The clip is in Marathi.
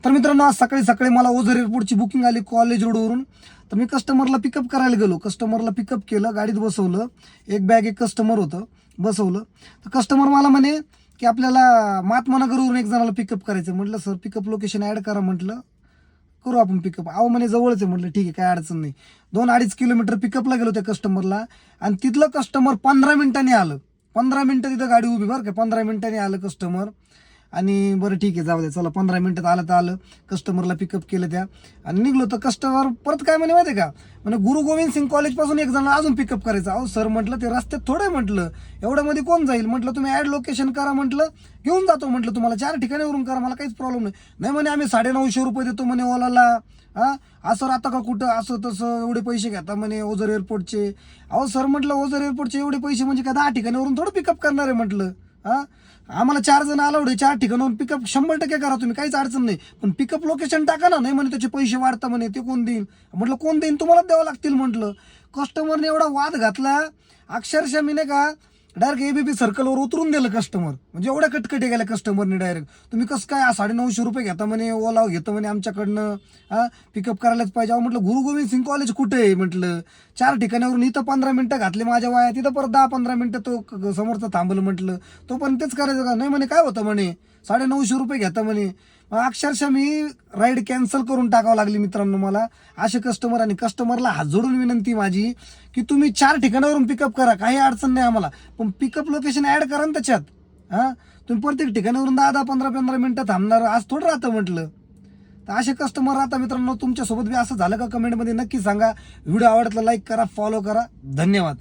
तर मित्रांनो, आज सकाळी सकाळी मला ओझर एअरपोर्टची बुकिंग आली कॉलेज रोडवरून. तर मी कस्टमरला पिकअप करायला गेलो. कस्टमरला पिकअप केलं, गाडीत बसवलं. एक बॅग एक कस्टमर होतं, बसवलं. तर कस्टमर मला म्हणे की आपल्याला महात्मा नगरवरून एक जणाला पिकअप करायचं. म्हटलं सर पिकअप लोकेशन ॲड करा. म्हटलं करू आपण पिकअप. अहो म्हणे जवळच आहे. म्हटलं ठीक आहे, काय अडचण नाही. 2-2.5 किलोमीटर पिकअपला गेलो त्या कस्टमरला, आणि तिथलं कस्टमर 15 मिनिटांनी आलं. 15 मिनिटं तिथं गाडी उभी, बरं का. 15 मिनिटांनी आलं कस्टमर. आणि बरं ठीक आहे, जाऊ दे, चला 15 मिनिटात आलं तर आलं. कस्टमरला पिकअप केलं त्या, आणि निघलो. तर कस्टमर परत काय म्हणे माहिती आहे का, म्हणजे गुरु गोविंद सिंग कॉलेजपासून एक जण अजून पिकअप करायचं. अहो सर म्हटलं ते रस्त्यात थोडं आहे. म्हटलं एवढ्यामध्ये कोण जाईल. म्हटलं तुम्ही ॲड लोकेशन करा. म्हटलं घेऊन जातो. म्हटलं तुम्हाला 4 ठिकाणीवरून करा, मला काहीच प्रॉब्लेम नाही. नाही म्हणे आम्ही 950 रुपये देतो म्हणे ओलाला. हा असं राहता का कुठं, असं तसं एवढे पैसे घेता म्हणे ओझर एअरपोर्टचे. अहो सर म्हटलं ओझर एअरपोर्टचे एवढे पैसे म्हणजे का 10 ठिकाणावरून थोडं पिकअप करणार आहे. म्हटलं आम्हाला 4 जण अलाउड आहे. 4 ठिकाणावरून पिकअप 100% करा तुम्ही, काहीच अडचण नाही. पण पिकअप लोकेशन टाका ना. नाही म्हणे त्याचे पैसे वाढता म्हणे, ते कोण देईल. म्हटलं कोण देईल, तुम्हालाच द्यावं लागतील. म्हटलं कस्टमरने एवढा वाद घातला, अक्षरशः मी नाही का डायरेक्ट एबीपी सर्कलवर उतरून दिलं कस्टमर. म्हणजे एवढ्या कटकटी गेल्या कस्टमरने डायरेक्ट. तुम्ही कसं काय 950 रुपये घेता म्हणे, ओला घेतं म्हणे आमच्याकडनं, पिकअप करायलाच पाहिजे. म्हटलं गुरु गोविंद सिंग कॉलेज कुठे आहे. म्हटलं 4 ठिकाणावरून इथं 15 मिनिटं घातले माझ्या वयात, तिथं परत 10-15 मिनिटं तो समोरचा थांबलं. म्हटलं तो पण तेच करायचं का. नाही म्हणे काय होतं म्हणे 950 रुपये घेता म्हणे. अक्षरशः मी राईड कॅन्सल करून टाकावं लागली मित्रांनो मला, असे कस्टमर. आणि कस्टमरला हात जोडून विनंती माझी की तुम्ही 4 ठिकाणावरून पिकअप करा, काही अडचण नाही आम्हाला, पण पिकअप लोकेशन ऍड करा ना त्याच्यात. तुम्ही प्रत्येक ठिकाणावरून 10-10, 15-15 मिनिटं थांबणार, आज थोडं राहतं. म्हटलं तर असे कस्टमर राहता मित्रांनो. तुमच्यासोबत बी असं झालं का, कमेंटमध्ये नक्की सांगा. व्हिडिओ आवडला लाईक करा, फॉलो करा. धन्यवाद.